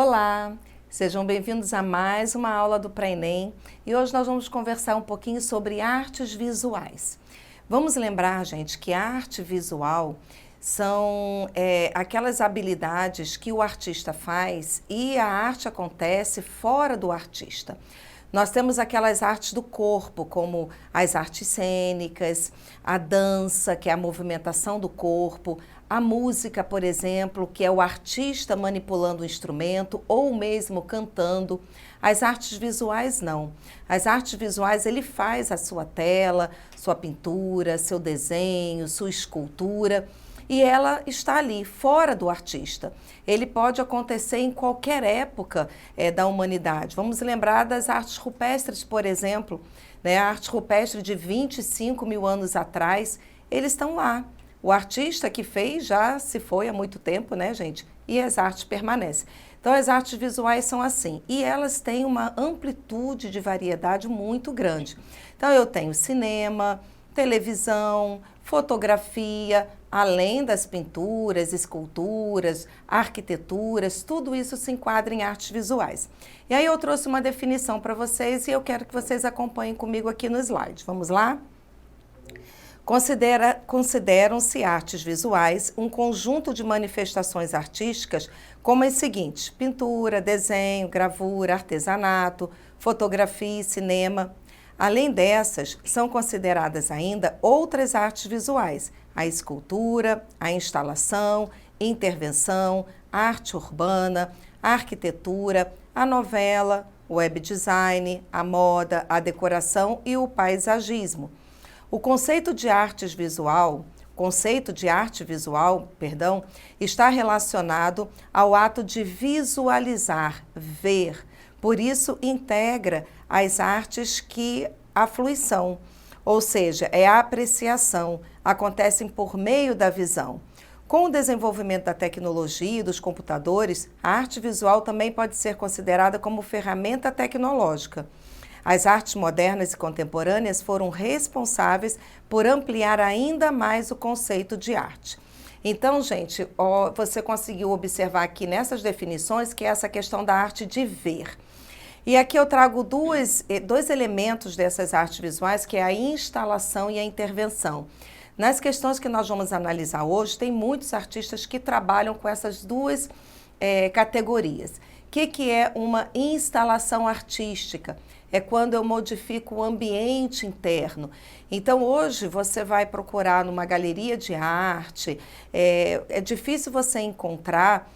Olá, sejam bem-vindos a mais uma aula do Pré-ENEM e hoje nós vamos conversar um pouquinho sobre artes visuais. Vamos lembrar, gente, que a arte visual são aquelas habilidades que o artista faz e a arte acontece fora do artista. Nós temos aquelas artes do corpo, como as artes cênicas, a dança, que é a movimentação do corpo, a música, por exemplo, que é o artista manipulando o instrumento ou mesmo cantando. As artes visuais não. As artes visuais ele faz a sua tela, sua pintura, seu desenho, sua escultura. E ela está ali, fora do artista. Ele pode acontecer em qualquer época da humanidade. Vamos lembrar das artes rupestres, por exemplo, né? A arte rupestre de 25 mil anos atrás, eles estão lá. O artista que fez já se foi há muito tempo, né, gente? E as artes permanecem. Então, as artes visuais são assim. E elas têm uma amplitude de variedade muito grande. Então, eu tenho cinema, televisão, fotografia, além das pinturas, esculturas, arquiteturas, tudo isso se enquadra em artes visuais. E aí eu trouxe uma definição para vocês e eu quero que vocês acompanhem comigo aqui no slide. Vamos lá? Consideram-se artes visuais um conjunto de manifestações artísticas como as seguintes: pintura, desenho, gravura, artesanato, fotografia e cinema. Além dessas, são consideradas ainda outras artes visuais: a escultura, a instalação, intervenção, a arte urbana, a arquitetura, a novela, o web design, a moda, a decoração e o paisagismo. O conceito de arte visual, está relacionado ao ato de visualizar, ver. Por isso, integra as artes que a fruição, ou seja, é a apreciação, acontecem por meio da visão. Com o desenvolvimento da tecnologia e dos computadores, a arte visual também pode ser considerada como ferramenta tecnológica. As artes modernas e contemporâneas foram responsáveis por ampliar ainda mais o conceito de arte. Então, gente, você conseguiu observar aqui nessas definições que é essa questão da arte de ver. E aqui eu trago dois elementos dessas artes visuais, que é a instalação e a intervenção. Nas questões que nós vamos analisar hoje, tem muitos artistas que trabalham com essas duas categorias. O que é uma instalação artística? É quando eu modifico o ambiente interno. Então, hoje, você vai procurar numa galeria de arte, é difícil você encontrar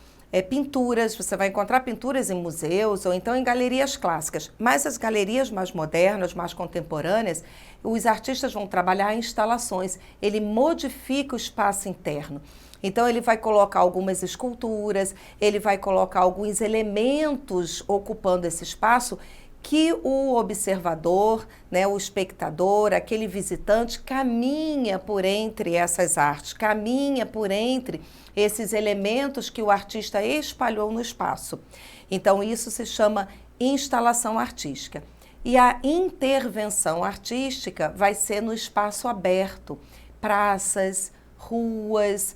pinturas, você vai encontrar pinturas em museus ou então em galerias clássicas. Mas as galerias mais modernas, mais contemporâneas, os artistas vão trabalhar em instalações. Ele modifica o espaço interno. Então, ele vai colocar algumas esculturas, ele vai colocar alguns elementos ocupando esse espaço que o observador, né, o espectador, aquele visitante, caminha por entre essas artes, caminha por entre esses elementos que o artista espalhou no espaço. Então, isso se chama instalação artística. E a intervenção artística vai ser no espaço aberto, praças, ruas,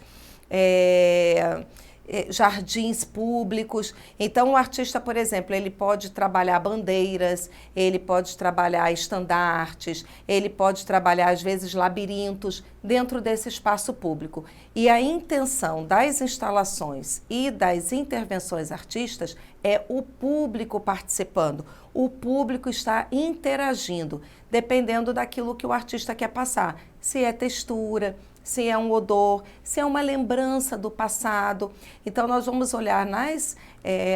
jardins públicos. Então, o artista, por exemplo, ele pode trabalhar bandeiras, ele pode trabalhar estandartes, ele pode trabalhar, às vezes, labirintos dentro desse espaço público. E a intenção das instalações e das intervenções artísticas é o público participando. O público está interagindo, dependendo daquilo que o artista quer passar. Se é textura, se é um odor, se é uma lembrança do passado. Então, nós vamos olhar nas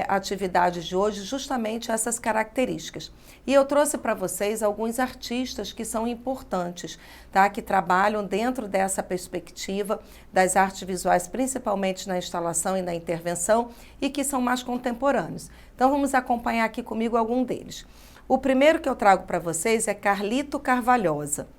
atividades de hoje justamente essas características. E eu trouxe para vocês alguns artistas que são importantes, tá? Que trabalham dentro dessa perspectiva das artes visuais, principalmente na instalação e na intervenção, e que são mais contemporâneos. Então, vamos acompanhar aqui comigo algum deles. O primeiro que eu trago para vocês é Carlito Carvalhosa.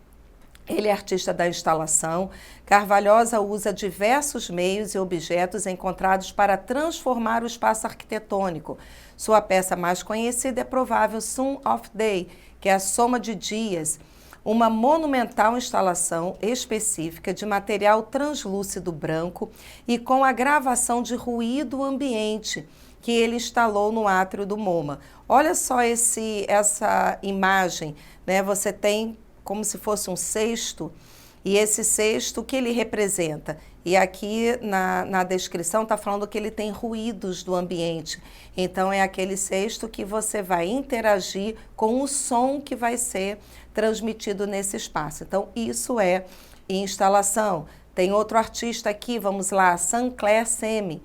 Ele é artista da instalação. Carvalhosa usa diversos meios e objetos encontrados para transformar o espaço arquitetônico. Sua peça mais conhecida é provável Sum of Day, que é a soma de dias, uma monumental instalação específica de material translúcido branco e com a gravação de ruído ambiente, que ele instalou no átrio do MoMA. Olha só essa imagem, né? Você tem como se fosse um cesto, e esse cesto, o que ele representa? E aqui na descrição está falando que ele tem ruídos do ambiente. Então é aquele cesto que você vai interagir com o som que vai ser transmitido nesse espaço. Então isso é instalação. Tem outro artista aqui, vamos lá, Sancler Semi.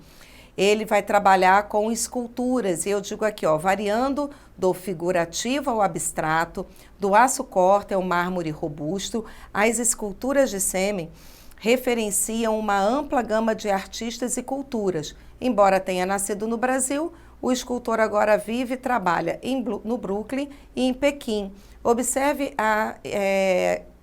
Ele vai trabalhar com esculturas, e eu digo aqui, ó, variando do figurativo ao abstrato, do aço corte ao mármore robusto, as esculturas de Semi referenciam uma ampla gama de artistas e culturas. Embora tenha nascido no Brasil, o escultor agora vive e trabalha no Brooklyn e em Pequim. Observe a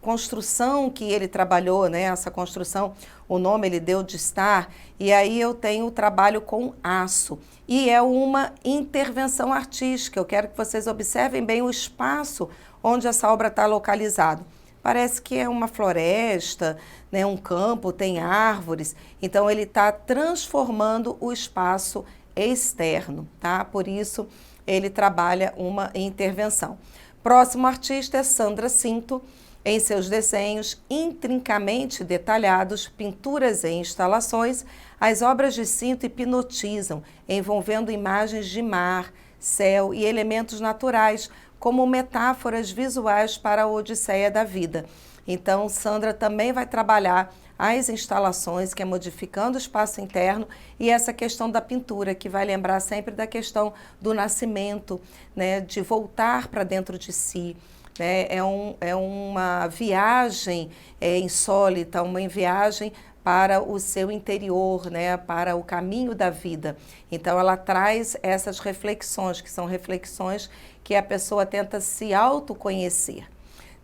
construção que ele trabalhou, né? Essa construção, o nome ele deu de Star, e aí eu tenho o trabalho com aço. E é uma intervenção artística. Eu quero que vocês observem bem o espaço onde essa obra está localizada. Parece que é uma floresta, né? Um campo, tem árvores. Então ele está transformando o espaço externo, tá? Por isso ele trabalha uma intervenção. Próximo artista é Sandra Cinto. Em seus desenhos intrincamente detalhados, pinturas e instalações, as obras de Cinto hipnotizam, envolvendo imagens de mar, céu e elementos naturais, como metáforas visuais para a odisseia da vida. Então, Sandra também vai trabalhar as instalações, que é modificando o espaço interno, e essa questão da pintura, que vai lembrar sempre da questão do nascimento, né, de voltar para dentro de si. É uma viagem insólita, uma viagem para o seu interior, né, para o caminho da vida. Então, ela traz essas reflexões, que são reflexões que a pessoa tenta se autoconhecer.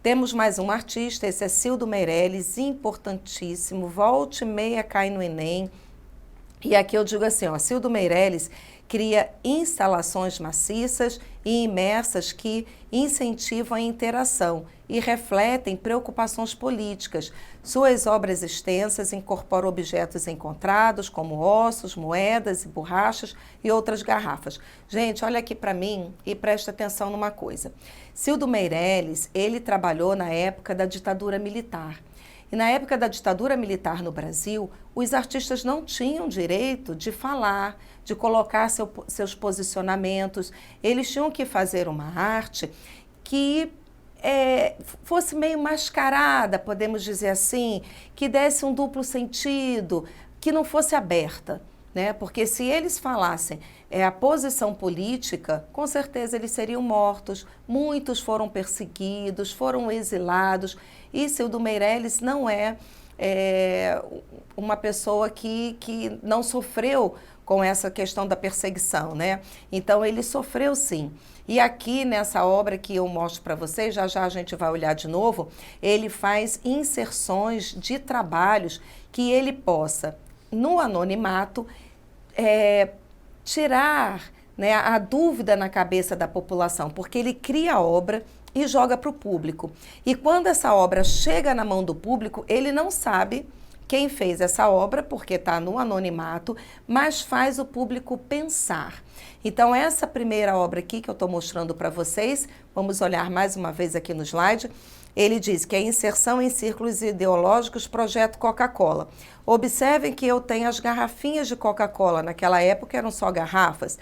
Temos mais um artista, esse é Cildo Meirelles, importantíssimo, volte e meia cai no Enem. E aqui eu digo assim, ó, Cildo Meirelles cria instalações maciças e imersas que incentivam a interação e refletem preocupações políticas. Suas obras extensas incorporam objetos encontrados, como ossos, moedas e borrachas e outras garrafas. Gente, olha aqui para mim e presta atenção numa coisa. Cildo Meirelles, ele trabalhou na época da ditadura militar. E na época da ditadura militar no Brasil, os artistas não tinham direito de falar, de colocar seus posicionamentos. Eles tinham que fazer uma arte que fosse meio mascarada, podemos dizer assim, que desse um duplo sentido, que não fosse aberta, né? Porque se eles falassem a posição política, com certeza eles seriam mortos. Muitos foram perseguidos, foram exilados. E Cildo Meirelles não é uma pessoa que não sofreu com essa questão da perseguição, né? Então ele sofreu sim. E aqui nessa obra que eu mostro para vocês, já já a gente vai olhar de novo, ele faz inserções de trabalhos que ele possa, no anonimato, tirar, né, a dúvida na cabeça da população, porque ele cria a obra e joga para o público. E quando essa obra chega na mão do público, ele não sabe quem fez essa obra, porque está no anonimato, mas faz o público pensar. Então, essa primeira obra aqui que eu estou mostrando para vocês, vamos olhar mais uma vez aqui no slide, ele diz que é inserção em círculos ideológicos, projeto Coca-Cola. Observem que eu tenho as garrafinhas de Coca-Cola, naquela época eram só garrafas.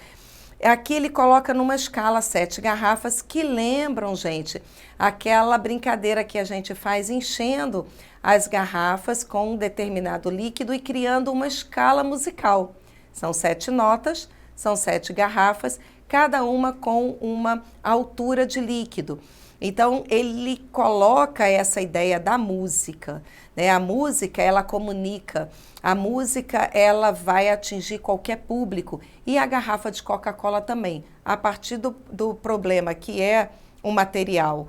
Aqui ele coloca numa escala 7 garrafas que lembram, gente, aquela brincadeira que a gente faz enchendo as garrafas com um determinado líquido e criando uma escala musical. São 7 notas, são 7 garrafas, cada uma com uma altura de líquido. Então, ele coloca essa ideia da música, né? A música, ela comunica. A música, ela vai atingir qualquer público. E a garrafa de Coca-Cola também. A partir do problema que é um material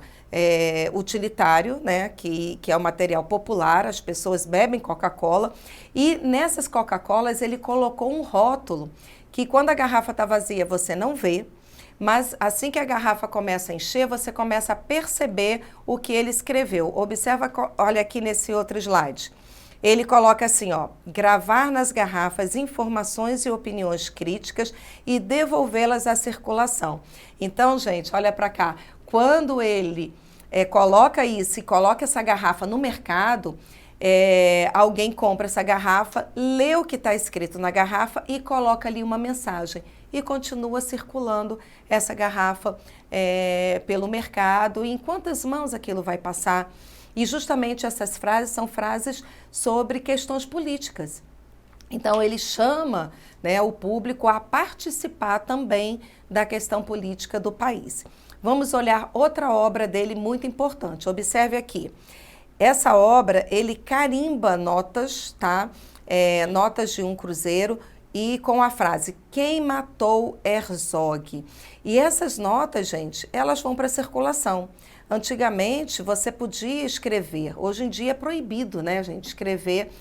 utilitário, né? Que é um material popular, as pessoas bebem Coca-Cola. E nessas Coca-Colas, ele colocou um rótulo que quando a garrafa está vazia, você não vê. Mas assim que a garrafa começa a encher, você começa a perceber o que ele escreveu. Observa, olha aqui nesse outro slide. Ele coloca assim, ó, gravar nas garrafas informações e opiniões críticas e devolvê-las à circulação. Então, gente, olha para cá, quando ele coloca isso e coloca essa garrafa no mercado, alguém compra essa garrafa, lê o que está escrito na garrafa e coloca ali uma mensagem. E continua circulando essa garrafa pelo mercado. E em quantas mãos aquilo vai passar? E justamente essas frases são frases sobre questões políticas. Então ele chama, né, o público a participar também da questão política do país. Vamos olhar outra obra dele muito importante. Observe aqui. Essa obra, ele carimba notas, tá? Notas de um cruzeiro e com a frase, quem matou Herzog? E essas notas, gente, elas vão para circulação. Antigamente, você podia escrever, hoje em dia é proibido, né, gente, escrever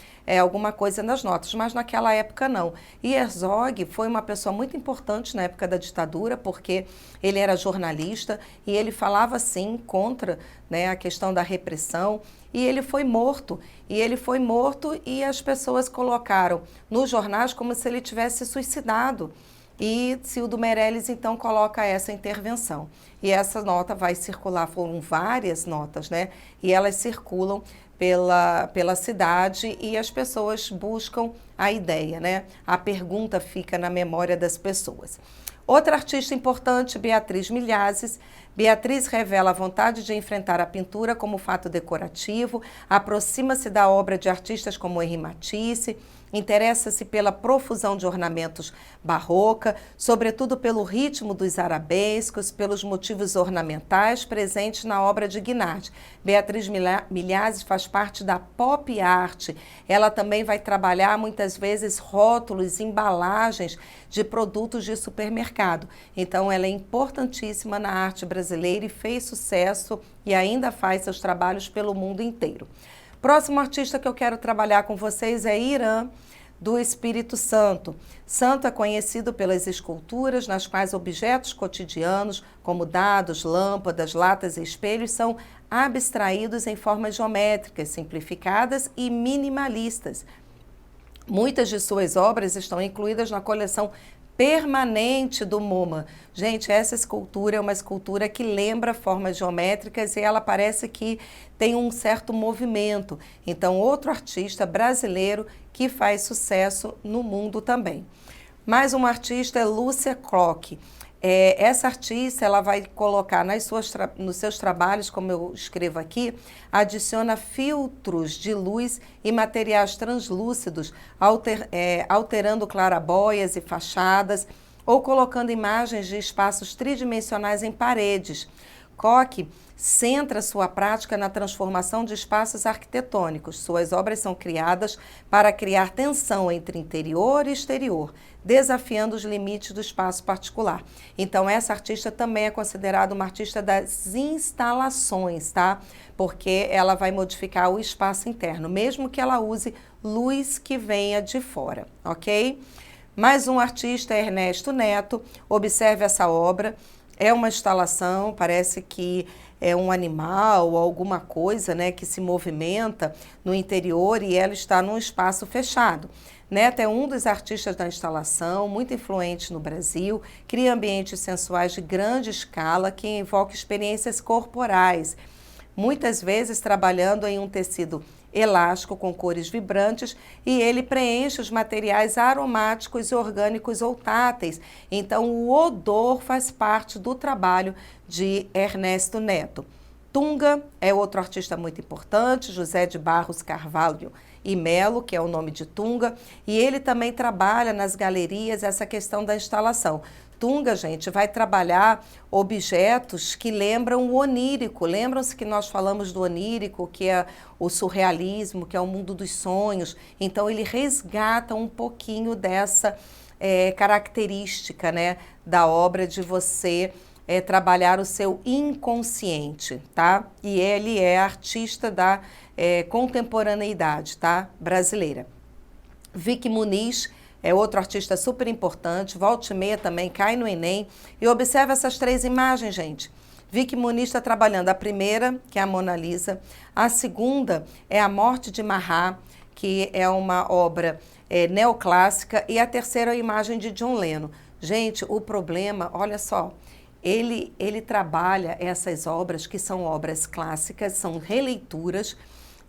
alguma coisa nas notas, mas naquela época não. E Herzog foi uma pessoa muito importante na época da ditadura, porque ele era jornalista e ele falava, sim, contra, né, a questão da repressão, e ele foi morto. E as pessoas colocaram nos jornais como se ele tivesse suicidado. E Cildo Meirelles, então, coloca essa intervenção. E essa nota vai circular, foram várias notas, né? E elas circulam pela cidade e as pessoas buscam a ideia, né? A pergunta fica na memória das pessoas. Outra artista importante, Beatriz Milhazes. Beatriz revela a vontade de enfrentar a pintura como fato decorativo, aproxima-se da obra de artistas como Henri Matisse, interessa-se pela profusão de ornamentos barroca, sobretudo pelo ritmo dos arabescos, pelos motivos ornamentais presentes na obra de Guinart. Beatriz Milhazes faz parte da pop art. Ela também vai trabalhar muitas vezes rótulos, embalagens de produtos de supermercado. Então ela é importantíssima na arte brasileira e fez sucesso e ainda faz seus trabalhos pelo mundo inteiro. Próximo artista que eu quero trabalhar com vocês é Irã, do Espírito Santo. Santo é conhecido pelas esculturas nas quais objetos cotidianos, como dados, lâmpadas, latas e espelhos, são abstraídos em formas geométricas, simplificadas e minimalistas. Muitas de suas obras estão incluídas na coleção permanente do MoMA. Gente, essa escultura é uma escultura que lembra formas geométricas e ela parece que tem um certo movimento. Então, outro artista brasileiro que faz sucesso no mundo também. Mais uma artista é Lúcia Klock. Essa artista, ela vai colocar nos seus trabalhos, como eu escrevo aqui, adiciona filtros de luz e materiais translúcidos, alterando clarabóias e fachadas, ou colocando imagens de espaços tridimensionais em paredes. Koch centra sua prática na transformação de espaços arquitetônicos. Suas obras são criadas para criar tensão entre interior e exterior, desafiando os limites do espaço particular. Então, essa artista também é considerada uma artista das instalações, tá? Porque ela vai modificar o espaço interno, mesmo que ela use luz que venha de fora, ok? Mais um artista é Ernesto Neto. Observe essa obra. É uma instalação, parece que é um animal ou alguma coisa, né, que se movimenta no interior e ela está num espaço fechado. Neto é um dos artistas da instalação, muito influente no Brasil, cria ambientes sensuais de grande escala que invocam experiências corporais, muitas vezes trabalhando em um tecido elástico com cores vibrantes e ele preenche os materiais aromáticos, orgânicos ou táteis. Então, o odor faz parte do trabalho de Ernesto Neto. Tunga é outro artista muito importante, José de Barros Carvalho e Melo, que é o nome de Tunga, e ele também trabalha nas galerias essa questão da instalação. Tunga, gente, vai trabalhar objetos que lembram o onírico. Lembram-se que nós falamos do onírico, que é o surrealismo, que é o mundo dos sonhos. Então, ele resgata um pouquinho dessa característica, né, da obra de você trabalhar o seu inconsciente, tá? E ele é artista da contemporaneidade, tá? Brasileira. Vicky Muniz é outro artista super importante, volta e meia também cai no Enem. E observa essas três imagens, gente. Vicky Muniz está trabalhando a primeira, que é a Mona Lisa. A segunda é a Morte de Marat, que é uma obra neoclássica, e a terceira é a imagem de John Lennon. Gente, o problema, olha só, ele trabalha essas obras que são obras clássicas, são releituras.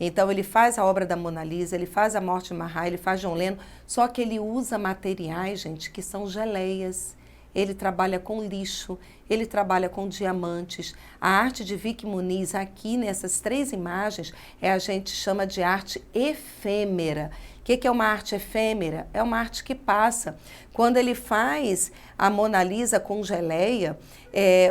Então ele faz a obra da Mona Lisa, ele faz a Morte de Mahat, ele faz John Lennon, só que ele usa materiais, gente, que são geleias. Ele trabalha com lixo, ele trabalha com diamantes. A arte de Vicky Muniz aqui nessas 3 imagens a gente chama de arte efêmera. O que é uma arte efêmera? É uma arte que passa. Quando ele faz a Mona Lisa com geleia,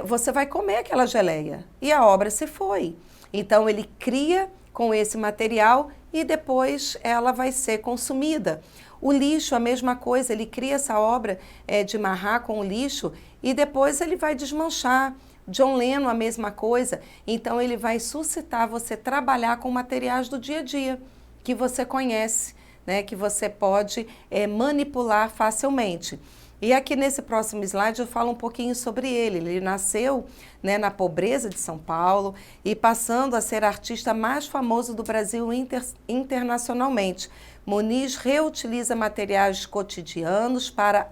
você vai comer aquela geleia e a obra se foi. Então ele cria com esse material e depois ela vai ser consumida. O lixo, a mesma coisa, ele cria essa obra de Mahat com o lixo e depois ele vai desmanchar. John Lennon, a mesma coisa. Então ele vai suscitar você trabalhar com materiais do dia a dia, que você conhece, né, que você pode manipular facilmente. E aqui nesse próximo slide eu falo um pouquinho sobre ele. Ele nasceu, né, na pobreza de São Paulo e passando a ser artista mais famoso do Brasil internacionalmente. Muniz reutiliza materiais cotidianos para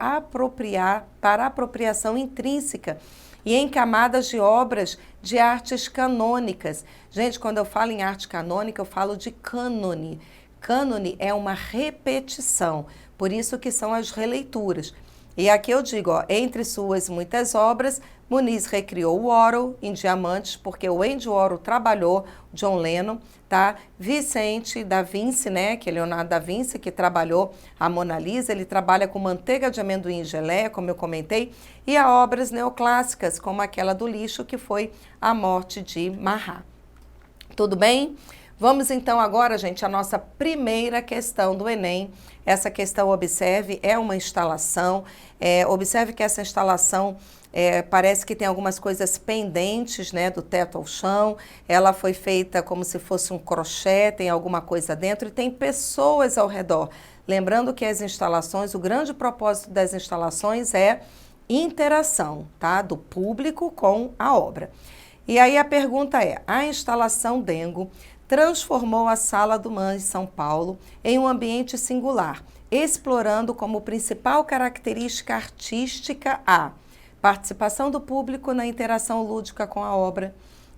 apropriação intrínseca e em camadas de obras de artes canônicas. Gente, quando eu falo em arte canônica, eu falo de cânone. Cânone é uma repetição, por isso que são as releituras. E aqui eu digo, ó, entre suas muitas obras, Muniz recriou o Warhol em diamantes, porque o Andy Warhol trabalhou, John Lennon, tá? Vicente da Vinci, né, que é Leonardo da Vinci, que trabalhou a Mona Lisa, ele trabalha com manteiga de amendoim e geleia, como eu comentei, e há obras neoclássicas, como aquela do lixo, que foi A Morte de Mahat. Tudo bem? Vamos então agora, gente, à nossa primeira questão do Enem. Essa questão, observe, é uma instalação. Observe que essa instalação parece que tem algumas coisas pendentes, né, do teto ao chão. Ela foi feita como se fosse um crochê, tem alguma coisa dentro e tem pessoas ao redor. Lembrando que as instalações, o grande propósito das instalações é interação, tá, do público com a obra. E aí a pergunta é, a instalação Dengo transformou a Sala do MAN em São Paulo em um ambiente singular, explorando como principal característica artística a participação do público na interação lúdica com a obra,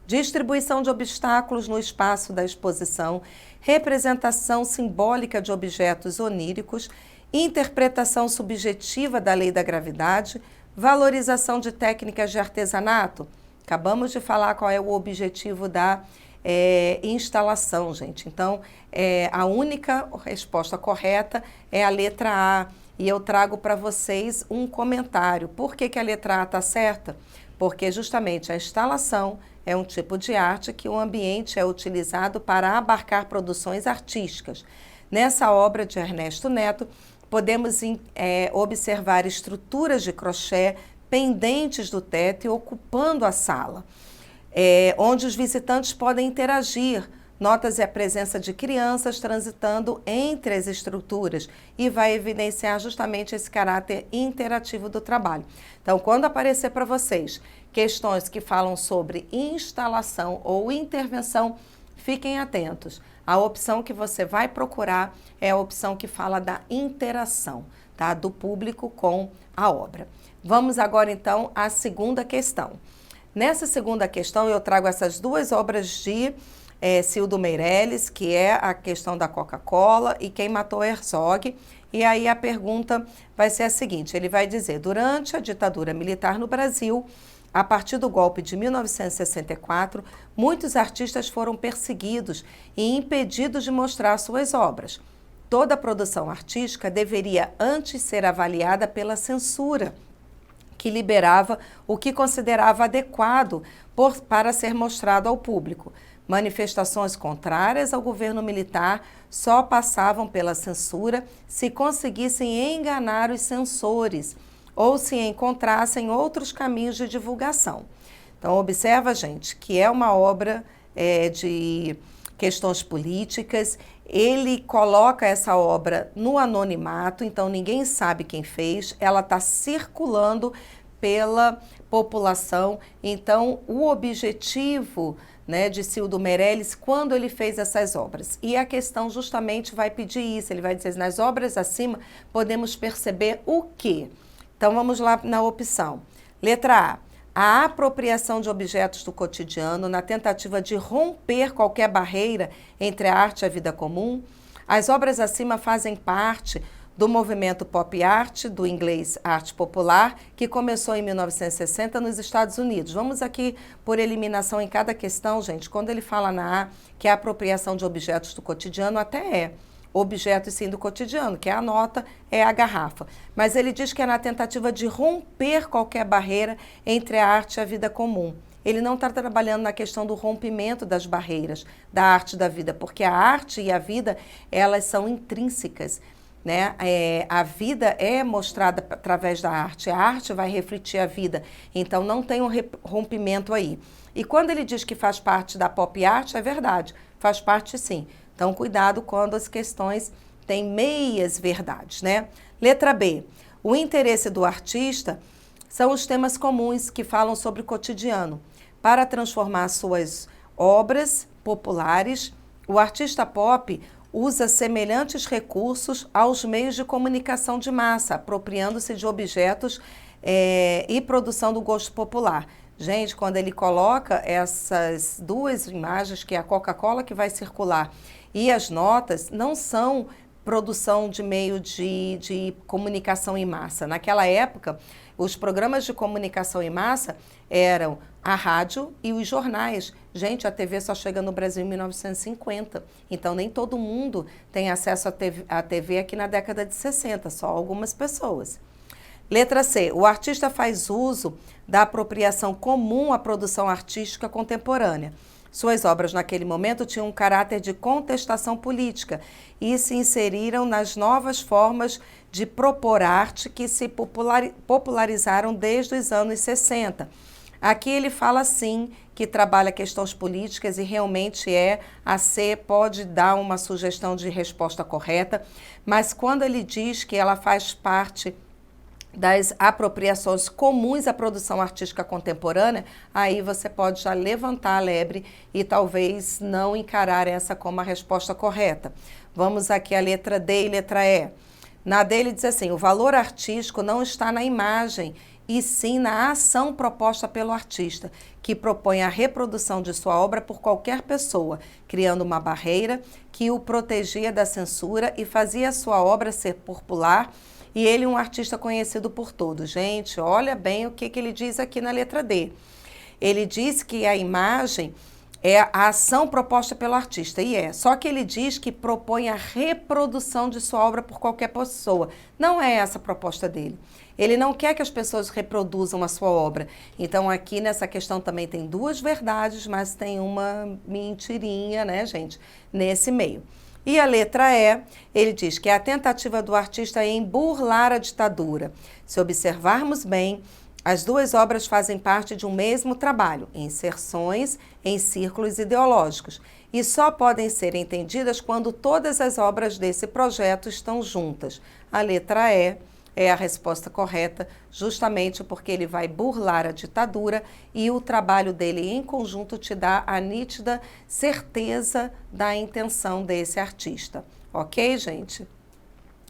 distribuição de obstáculos no espaço da exposição, representação simbólica de objetos oníricos, interpretação subjetiva da lei da gravidade, valorização de técnicas de artesanato. Acabamos de falar qual é o objetivo da instalação, gente. Então, a única resposta correta é a letra A. E eu trago para vocês um comentário. Por que a letra A está certa? Porque justamente a instalação é um tipo de arte que o ambiente é utilizado para abarcar produções artísticas. Nessa obra de Ernesto Neto, podemos observar estruturas de crochê pendentes do teto e ocupando a sala. Onde os visitantes podem interagir. Nota-se a presença de crianças transitando entre as estruturas e vai evidenciar justamente esse caráter interativo do trabalho. Então, quando aparecer para vocês questões que falam sobre instalação ou intervenção, fiquem atentos. A opção que você vai procurar é a opção que fala da interação, tá? Do público com a obra. Vamos agora, então, à segunda questão. Nessa segunda questão, eu trago essas 2 obras de Cildo Meirelles, que é a questão da Coca-Cola e Quem Matou Herzog. E aí a pergunta vai ser a seguinte, ele vai dizer, durante a ditadura militar no Brasil, a partir do golpe de 1964, muitos artistas foram perseguidos e impedidos de mostrar suas obras. Toda produção artística deveria antes ser avaliada pela censura, que liberava o que considerava adequado para ser mostrado ao público. Manifestações contrárias ao governo militar só passavam pela censura se conseguissem enganar os censores ou se encontrassem outros caminhos de divulgação. Então, observa, gente, que é uma obra de questões políticas. Ele coloca essa obra no anonimato, então ninguém sabe quem fez, ela está circulando pela população, então o objetivo, né, de Cildo Meirelles quando ele fez essas obras. E a questão justamente vai pedir isso, ele vai dizer, nas obras acima podemos perceber o quê? Então vamos lá na opção. Letra A apropriação de objetos do cotidiano na tentativa de romper qualquer barreira entre a arte e a vida comum. As obras acima fazem parte do movimento pop art, do inglês arte popular, que começou em 1960 nos Estados Unidos. Vamos aqui por eliminação em cada questão, gente. Quando ele fala na A, que é a apropriação de objetos do cotidiano, até é objeto sim do cotidiano, que é a nota, é a garrafa. Mas ele diz que é na tentativa de romper qualquer barreira entre a arte e a vida comum. Ele não está trabalhando na questão do rompimento das barreiras da arte e da vida, porque a arte e a vida, elas são intrínsecas. Né? A vida é mostrada através da arte, a arte vai refletir a vida, então não tem um rompimento aí. E quando ele diz que faz parte da pop art, é verdade, faz parte sim. Então cuidado quando as questões têm meias verdades, né? Letra B, o interesse do artista são os temas comuns que falam sobre o cotidiano. Para transformar suas obras populares, o artista pop usa semelhantes recursos aos meios de comunicação de massa, apropriando-se de objetos e produção do gosto popular. Gente, quando ele coloca essas duas imagens, que é a Coca-Cola que vai circular e as notas, não são produção de meio de comunicação em massa. Naquela época, os programas de comunicação em massa eram a rádio e os jornais. Gente, a TV só chega no Brasil em 1950, então nem todo mundo tem acesso à TV aqui na década de 60, só algumas pessoas. Letra C, o artista faz uso da apropriação comum à produção artística contemporânea. Suas obras naquele momento tinham um caráter de contestação política e se inseriram nas novas formas de propor arte que se popularizaram desde os anos 60. Aqui ele fala sim que trabalha questões políticas e realmente a C pode dar uma sugestão de resposta correta, mas quando ele diz que ela faz parte das apropriações comuns à produção artística contemporânea, aí você pode já levantar a lebre e talvez não encarar essa como a resposta correta. Vamos aqui a letra D e letra E. Na D ele diz assim, o valor artístico não está na imagem, e sim na ação proposta pelo artista, que propõe a reprodução de sua obra por qualquer pessoa, criando uma barreira que o protegia da censura e fazia a sua obra ser popular, e ele um artista conhecido por todos. Gente, olha bem o que ele diz aqui na letra D. Ele diz que a imagem é a ação proposta pelo artista, só que ele diz que propõe a reprodução de sua obra por qualquer pessoa. Não é essa a proposta dele. Ele não quer que as pessoas reproduzam a sua obra. Então aqui nessa questão também tem duas verdades, mas tem uma mentirinha, né, gente, nesse meio. E a letra E, ele diz que é a tentativa do artista em burlar a ditadura. Se observarmos bem, as duas obras fazem parte de um mesmo trabalho, inserções em círculos ideológicos, e só podem ser entendidas quando todas as obras desse projeto estão juntas. A letra E é a resposta correta, justamente porque ele vai burlar a ditadura e o trabalho dele em conjunto te dá a nítida certeza da intenção desse artista. Ok, gente?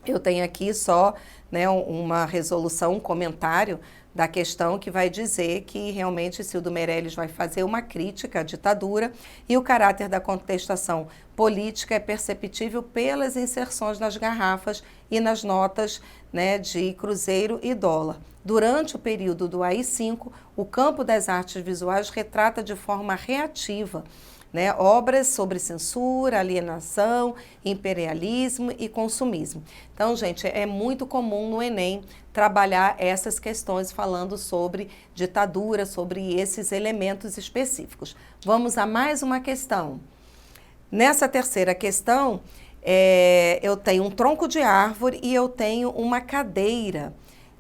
Eu tenho aqui só, né, uma resolução, um comentário da questão que vai dizer que realmente Cildo Meirelles vai fazer uma crítica à ditadura e o caráter da contestação política é perceptível pelas inserções nas garrafas e nas notas, né, de cruzeiro e dólar. Durante o período do AI-5, o campo das artes visuais retrata de forma reativa, né, obras sobre censura, alienação, imperialismo e consumismo. Então, gente, é muito comum no Enem trabalhar essas questões falando sobre ditadura, sobre esses elementos específicos. Vamos a mais uma questão. Nessa terceira questão, eu tenho um tronco de árvore e eu tenho uma cadeira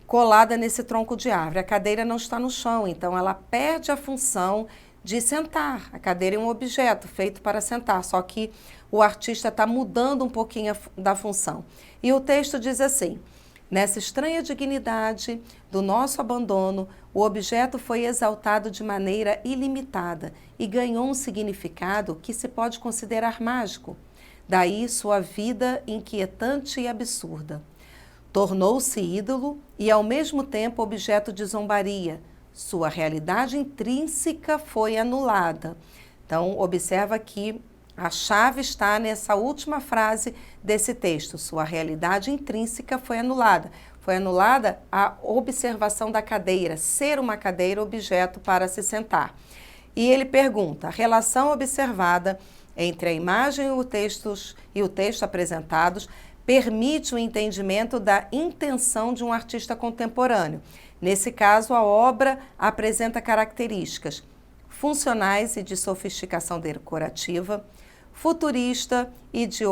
colada nesse tronco de árvore. A cadeira não está no chão, então ela perde a função de sentar. A cadeira é um objeto feito para sentar, só que o artista está mudando um pouquinho da função. E o texto diz assim, Nessa estranha dignidade do nosso abandono, o objeto foi exaltado de maneira ilimitada e ganhou um significado que se pode considerar mágico. Daí sua vida inquietante e absurda. Tornou-se ídolo e, ao mesmo tempo, objeto de zombaria. Sua realidade intrínseca foi anulada. Então, observa que a chave está nessa última frase desse texto. Sua realidade intrínseca foi anulada. Foi anulada a observação da cadeira, ser uma cadeira objeto para se sentar. E ele pergunta, a relação observada entre a imagem e o texto apresentados permite o entendimento da intenção de um artista contemporâneo. Nesse caso, a obra apresenta características funcionais e de sofisticação decorativa, futurista e de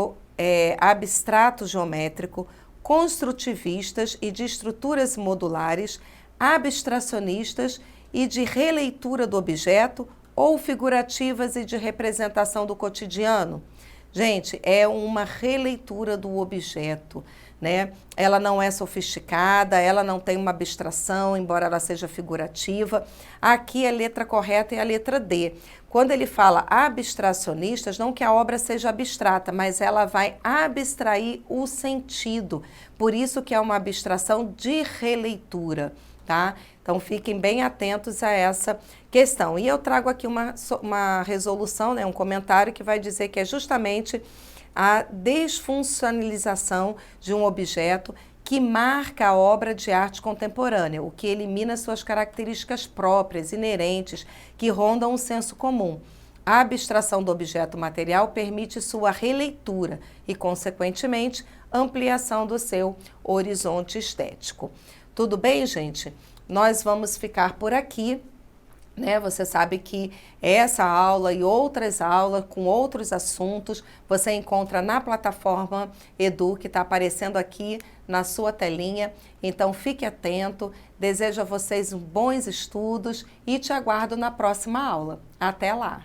abstrato geométrico, construtivistas e de estruturas modulares, abstracionistas e de releitura do objeto ou figurativas e de representação do cotidiano. Gente, é uma releitura do objeto, né? Ela não é sofisticada, ela não tem uma abstração, embora ela seja figurativa. Aqui a letra correta é a letra D. Quando ele fala abstracionistas, não que a obra seja abstrata, mas ela vai abstrair o sentido. Por isso que é uma abstração de releitura, tá? Então fiquem bem atentos a essa questão. E eu trago aqui uma resolução, né, um comentário que vai dizer que é justamente a desfuncionalização de um objeto que marca a obra de arte contemporânea, o que elimina suas características próprias, inerentes, que rondam o senso comum. A abstração do objeto material permite sua releitura e, consequentemente, ampliação do seu horizonte estético. Tudo bem, gente? Nós vamos ficar por aqui, né? Você sabe que essa aula e outras aulas com outros assuntos você encontra na plataforma Edu, que está aparecendo aqui na sua telinha. Então fique atento, desejo a vocês bons estudos e te aguardo na próxima aula. Até lá!